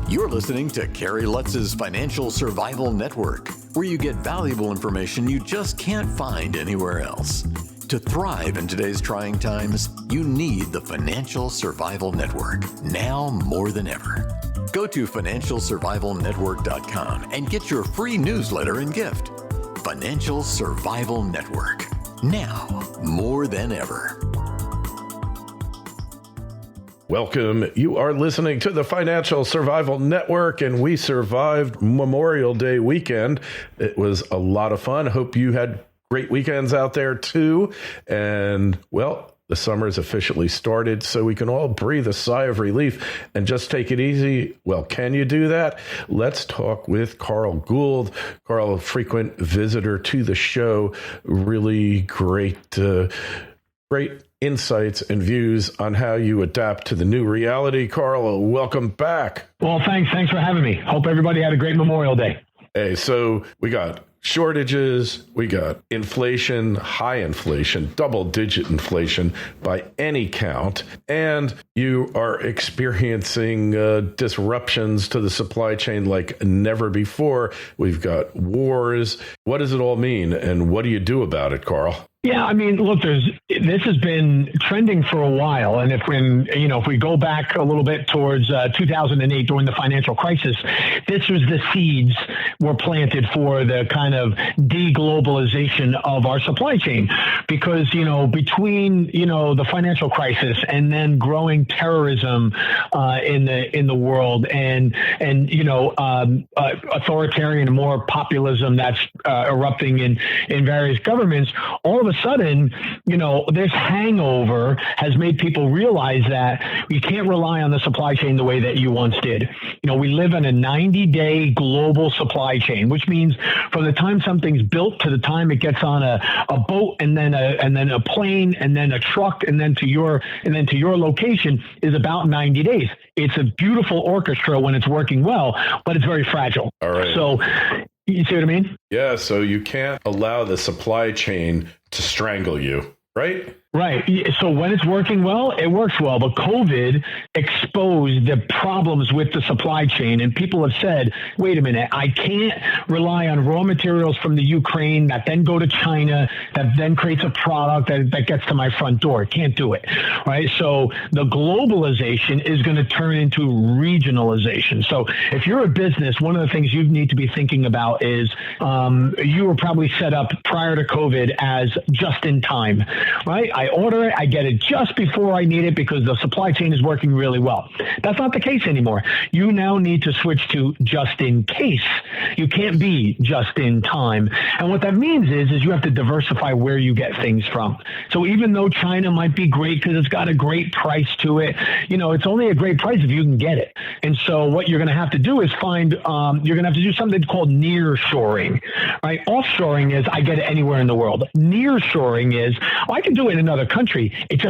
You're listening to Kerry Lutz's Financial Survival Network, where you get valuable information you just can't find anywhere else. To thrive in today's trying times, you need the Financial Survival Network, now more than ever. Go to financialsurvivalnetwork.com and get your free newsletter and gift. Financial Survival Network, now more than ever. Welcome. You are listening to the Financial Survival Network, and we survived Memorial Day weekend. It was a lot of fun. Hope you had great weekends out there too. And well, the summer's officially started, so we can all breathe a sigh of relief and just take it easy. Well, can you do that? Let's talk with Carl Gould. Carl, a frequent visitor to the show. Really great insights and views on how you adapt to the new reality. Carl, welcome back. Well, thanks for having me. Hope everybody had a great Memorial Day. Hey, so we got shortages, we got inflation, high inflation, double-digit inflation by any count, and you are experiencing disruptions to the supply chain like never before. We've got wars. What does it all mean, and what do you do about it, Carl? Yeah, I mean, look, this has been trending for a while, and if we go back a little bit towards 2008 during the financial crisis, this was the seeds were planted for the kind of de-globalization of our supply chain, because between the financial crisis and then growing terrorism in the world and authoritarian and more populism that's erupting in various governments, all of a sudden, this hangover has made people realize that you can't rely on the supply chain the way that you once did. We live in a 90-day global supply chain, which means from the time something's built to the time it gets on a boat and then a plane and then a truck and then to your location is about 90 days. It's a beautiful orchestra when it's working well, but it's very fragile. All right. So you see what I mean? Yeah, so you can't allow the supply chain to strangle you, right? Right. So when it's working well, it works well. But COVID exposed the problems with the supply chain. And people have said, wait a minute, I can't rely on raw materials from the Ukraine that then go to China, that then creates a product that gets to my front door. Can't do it. Right. So the globalization is going to turn into regionalization. So if you're a business, one of the things you need to be thinking about is you were probably set up prior to COVID as just in time, right? I order it, I get it just before I need it because the supply chain is working really well. That's not the case anymore. You now need to switch to just in case. You can't be just in time. And what that means is you have to diversify where you get things from. So even though China might be great because it's got a great price to it, it's only a great price if you can get it. And so what you're going to have to do is you're going to have to do something called nearshoring, right? Offshoring is I get it anywhere in the world. Nearshoring is I can do it in another country. It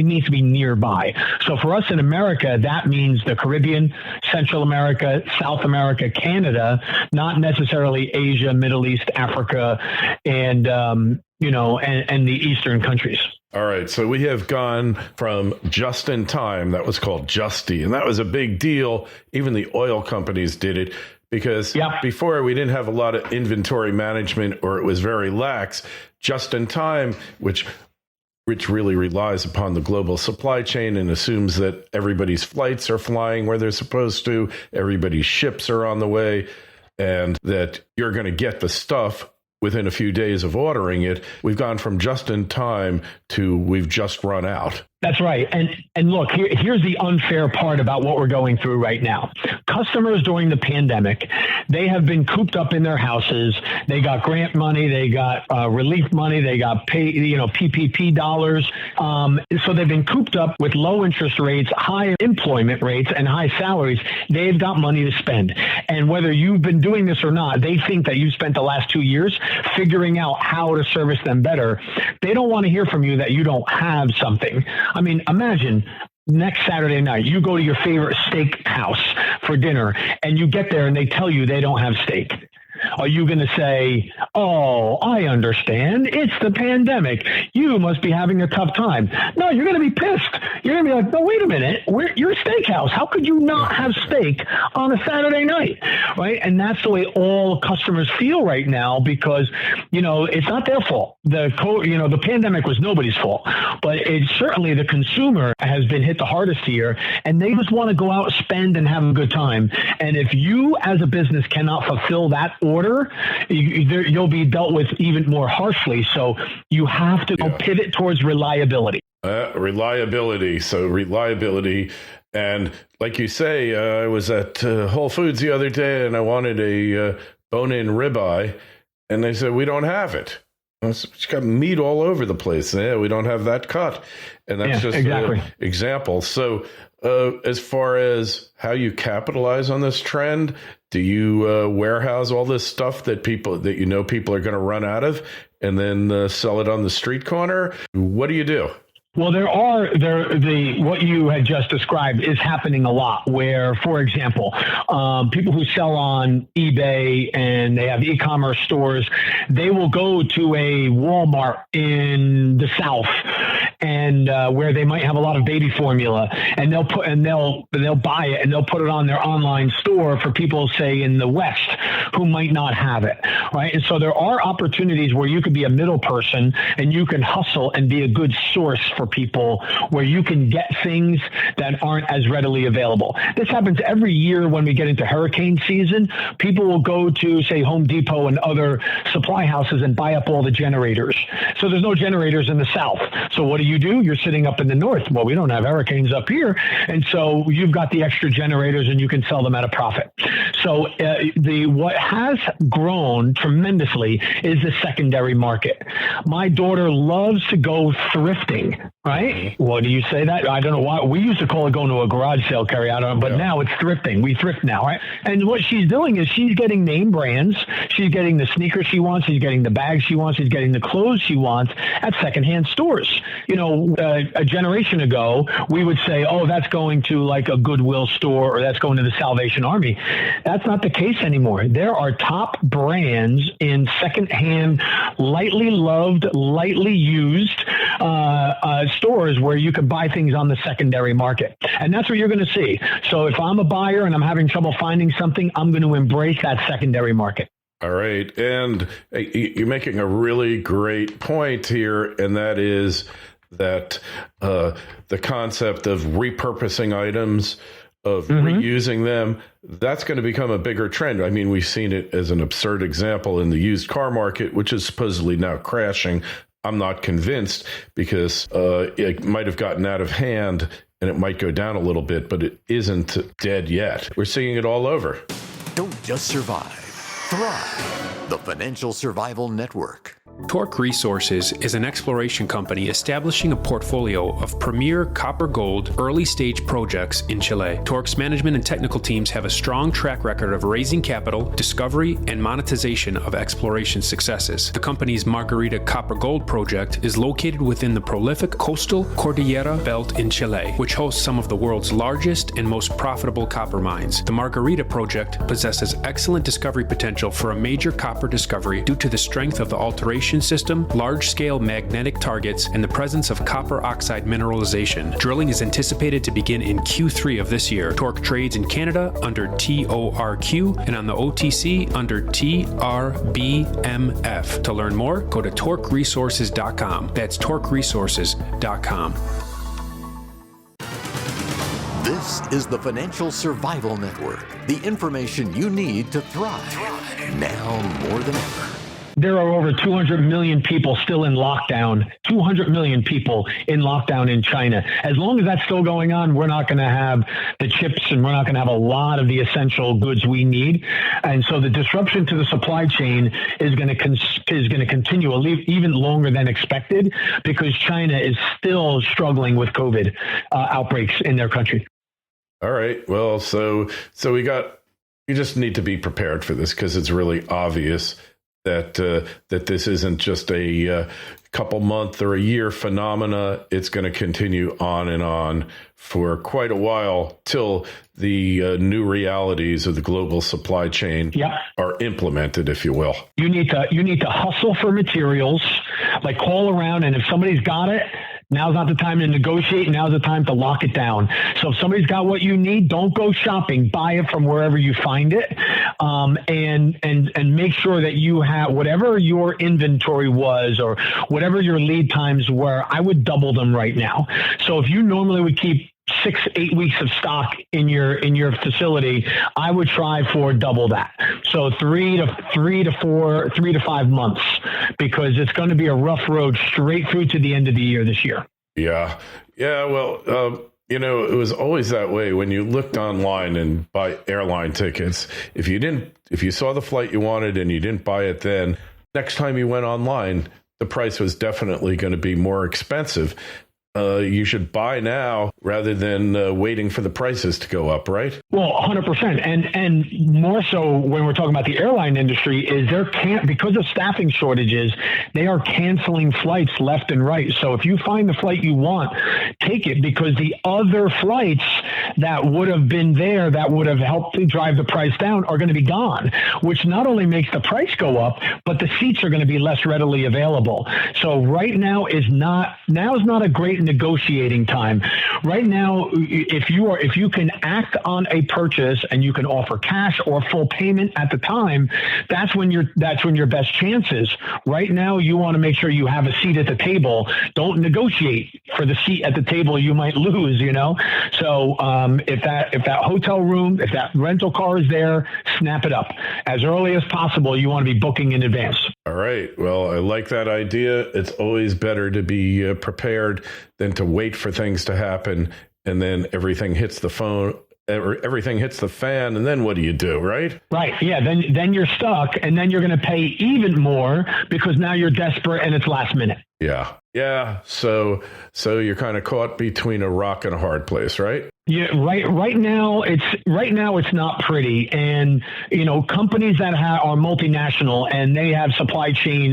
needs to be nearby. So for us in America, that means the Caribbean, Central America, South America, Canada, not necessarily Asia, Middle East, Africa, and the Eastern countries. All right. So we have gone from just in time, that was called Justy, and that was a big deal. Even the oil companies did it because before we didn't have a lot of inventory management or it was very lax. Just in time, which really relies upon the global supply chain and assumes that everybody's flights are flying where they're supposed to, everybody's ships are on the way, and that you're going to get the stuff within a few days of ordering it. We've gone from just in time to we've just run out. That's right. And look, here's the unfair part about what we're going through right now. Customers during the pandemic, they have been cooped up in their houses. They got grant money, they got relief money, they got PPP dollars. So they've been cooped up with low interest rates, high employment rates, and high salaries. They've got money to spend. And whether you've been doing this or not, they think that you spent the last 2 years figuring out how to service them better. They don't want to hear from you that you don't have something. I mean, imagine next Saturday night, you go to your favorite steak house for dinner and you get there and they tell you they don't have steak. Are you going to say, oh, I understand. It's the pandemic. You must be having a tough time. No, you're going to be pissed. You're going to be like, no, wait a minute. You're a steakhouse. How could you not have steak on a Saturday night? Right. And that's the way all customers feel right now, because, it's not their fault. The pandemic was nobody's fault, but it's certainly the consumer has been hit the hardest here, and they just want to go out, spend, and have a good time. And if you as a business cannot fulfill that order, you'll be dealt with even more harshly. So you have to pivot towards reliability. Reliability. So reliability. And like you say, I was at Whole Foods the other day and I wanted a bone-in ribeye, and they said, we don't have it. It's got meat all over the place. Yeah, we don't have that cut. And that's just an example. So as far as how you capitalize on this trend, do you warehouse all this stuff that people are going to run out of and then sell it on the street corner? What do you do? Well, what you had just described is happening a lot, where, for example, people who sell on eBay and they have e-commerce stores, they will go to a Walmart in the South and where they might have a lot of baby formula, and they'll buy it and they'll put it on their online store for people, say, in the West who might not have it, right? And so there are opportunities where you could be a middle person and you can hustle and be a good source for people, where you can get things that aren't as readily available. This happens every year when we get into hurricane season. People will go to, say, Home Depot and other supply houses and buy up all the generators. So there's no generators in the South. So what do? You're sitting up in the North. Well, we don't have hurricanes up here. And so you've got the extra generators and you can sell them at a profit. So what has grown tremendously is the secondary market. My daughter loves to go thrifting, right? What do you say that? I don't know why. We used to call it going to a garage sale, Kerry. I don't know, but now it's thrifting. We thrift now, right? And what she's doing is she's getting name brands. She's getting the sneakers she wants. She's getting the bags she wants. She's getting the clothes she wants at secondhand stores. A generation ago, we would say, oh, that's going to like a Goodwill store, or that's going to the Salvation Army. That's not the case anymore. There are top brands in secondhand, lightly loved, lightly used stores where you can buy things on the secondary market. And that's what you're going to see. So if I'm a buyer and I'm having trouble finding something, I'm going to embrace that secondary market. All right. And you're making a really great point here, and that is that the concept of repurposing items, of reusing them, that's going to become a bigger trend. I mean, we've seen it as an absurd example in the used car market, which is supposedly now crashing. I'm not convinced, because it might have gotten out of hand and it might go down a little bit, but it isn't dead yet. We're seeing it all over. Don't just survive, thrive. The Financial Survival Network. Torque Resources is an exploration company establishing a portfolio of premier copper gold early stage projects in Chile. Torque's management and technical teams have a strong track record of raising capital, discovery, and monetization of exploration successes. The company's Margarita Copper Gold project is located within the prolific coastal Cordillera Belt in Chile, which hosts some of the world's largest and most profitable copper mines. The Margarita project possesses excellent discovery potential for a major copper discovery due to the strength of the alteration system, large-scale magnetic targets, and the presence of copper oxide mineralization. Drilling is anticipated to begin in Q3 of this year. Torque trades in Canada under TORQ and on the OTC under TRBMF. To learn more, go to torqueresources.com. That's torqueresources.com. This is the Financial Survival Network, the information you need to thrive, now more than ever. There are over 200 million people still in lockdown, 200 million people in lockdown in China. As long as that's still going on, we're not going to have the chips and we're not going to have a lot of the essential goods we need. And so the disruption to the supply chain is going to continue even longer than expected, because China is still struggling with COVID outbreaks in their country. All right. Well, so you just need to be prepared for this, because it's really obvious that this isn't just a couple month or a year phenomena. It's going to continue on and on for quite a while till the new realities of the global supply chain are implemented, if you will. You need to hustle for materials, like call around, and if somebody's got it, now's not the time to negotiate. Now's the time to lock it down. So if somebody's got what you need, don't go shopping. Buy it from wherever you find it, and make sure that you have whatever your inventory was or whatever your lead times were. I would double them right now. So if you normally would keep 6-8 weeks of stock in your facility, I would try for double that. So 3 to 5 months, because it's going to be a rough road straight through to the end of the year this year. Yeah. Well, it was always that way when you looked online and buy airline tickets. If you saw the flight you wanted and you didn't buy it then, next time you went online, the price was definitely going to be more expensive. You should buy now rather than waiting for the prices to go up, right? Well, 100%. And more so when we're talking about the airline industry, is because of staffing shortages, they are canceling flights left and right. So if you find the flight you want, take it, because the other flights that would have been there that would have helped to drive the price down are going to be gone, which not only makes the price go up, but the seats are going to be less readily available. So right now is not a great negotiating time. Right now, if you can act on a purchase and you can offer cash or full payment at the time, that's when your best chances. Right now, you want to make sure you have a seat at the table. Don't negotiate for the seat at the table you might lose, So if that hotel room, if that rental car is there, snap it up as early as possible. You want to be booking in advance. All right. Well, I like that idea. It's always better to be prepared than to wait for things to happen and then everything hits the fan, and then what do you do, right? Right. Yeah. Then you're stuck, and then you're going to pay even more because now you're desperate and it's last minute. Yeah. So you're kind of caught between a rock and a hard place, right? Yeah, right now it's not pretty, and companies that are multinational and they have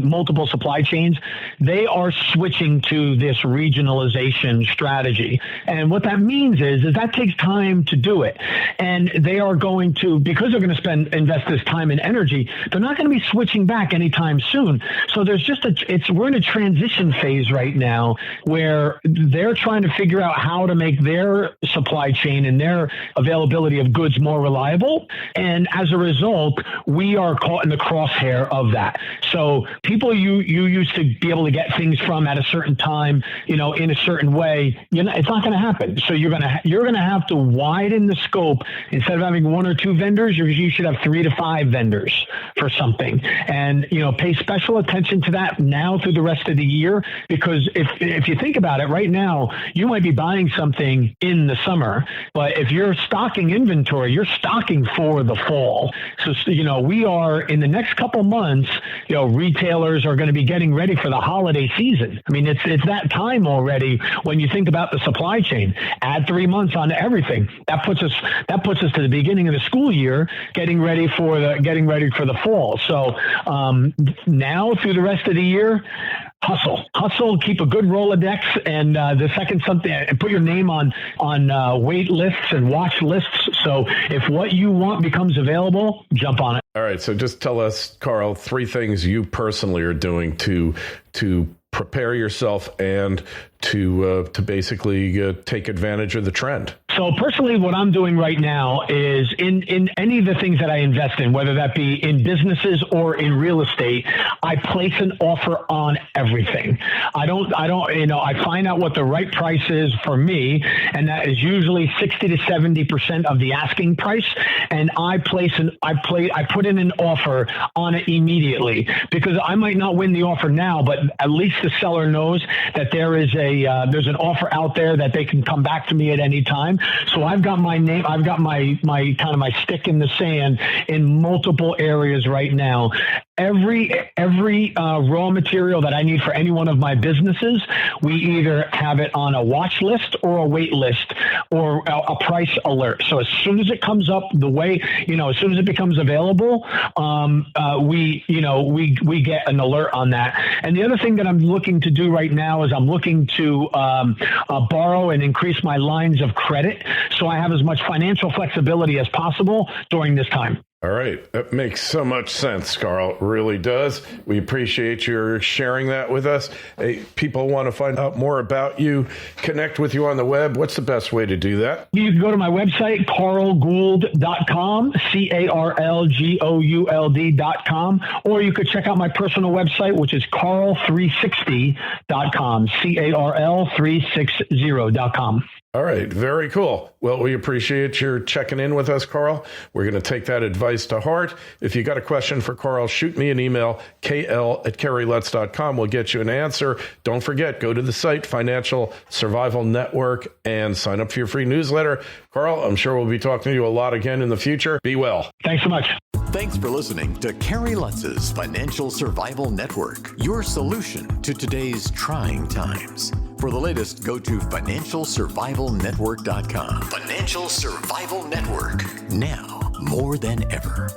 multiple supply chains, they are switching to this regionalization strategy. And what that means is that takes time to do it, and they are going to, because they're going to invest this time and energy, they're not going to be switching back anytime soon. So there's we're in a transition phase right now where they're trying to figure out how to make their supply chain and their availability of goods more reliable. And as a result, we are caught in the crosshair of that. So people you used to be able to get things from at a certain time, in a certain way, it's not going to happen. So you're going to have to widen the scope. Instead of having 1 or 2 vendors, you should have 3 to 5 vendors for something. And, pay special attention to that now through the rest of the year, because if you think about it right now, you might be buying something in the summer, but if you're stocking inventory, you're stocking for the fall. So, we are in the next couple months, retailers are going to be getting ready for the holiday season. I mean, it's that time already when you think about the supply chain. Add 3 months on everything. That puts us to the beginning of the school year, getting ready for the fall. So now through the rest of the year, hustle, keep a good Rolodex, and the second something, and put your name on wait lists and watch lists. So if what you want becomes available, jump on it. All right. So just tell us, Carl, 3 things you personally are doing to prepare yourself and to basically take advantage of the trend. So personally, what I'm doing right now is in any of the things that I invest in, whether that be in businesses or in real estate, I place an offer on everything. I find out what the right price is for me, and that is usually 60 to 70% of the asking price. And I put in an offer on it immediately, because I might not win the offer now, but at least the seller knows that there's an offer out there that they can come back to me at any time. So I've got my name, I've got my kind of my stick in the sand in multiple areas right now. every raw material that I need for any one of my businesses, we either have it on a watch list or a wait list or a price alert. So as soon as it comes up, as soon as it becomes available, we get an alert on that. And the other thing that I'm looking to do right now is I'm looking to borrow and increase my lines of credit so I have as much financial flexibility as possible during this time. All right. That makes so much sense, Carl. It really does. We appreciate your sharing that with us. Hey, people want to find out more about you, connect with you on the web. What's the best way to do that? You can go to my website, carlgould.com, CARLGOULD.com, or you could check out my personal website, which is carl360.com, CARL360.com. All right. Very cool. Well, we appreciate your checking in with us, Carl. We're going to take that advice to heart. If you got a question for Carl, shoot me an email, kl@kerrylutz.com. We'll get you an answer. Don't forget, go to the site, Financial Survival Network, and sign up for your free newsletter. Carl, I'm sure we'll be talking to you a lot again in the future. Be well. Thanks so much. Thanks for listening to Kerry Lutz's Financial Survival Network, your solution to today's trying times. For the latest, go to financialsurvivalnetwork.com. Financial Survival Network, now more than ever.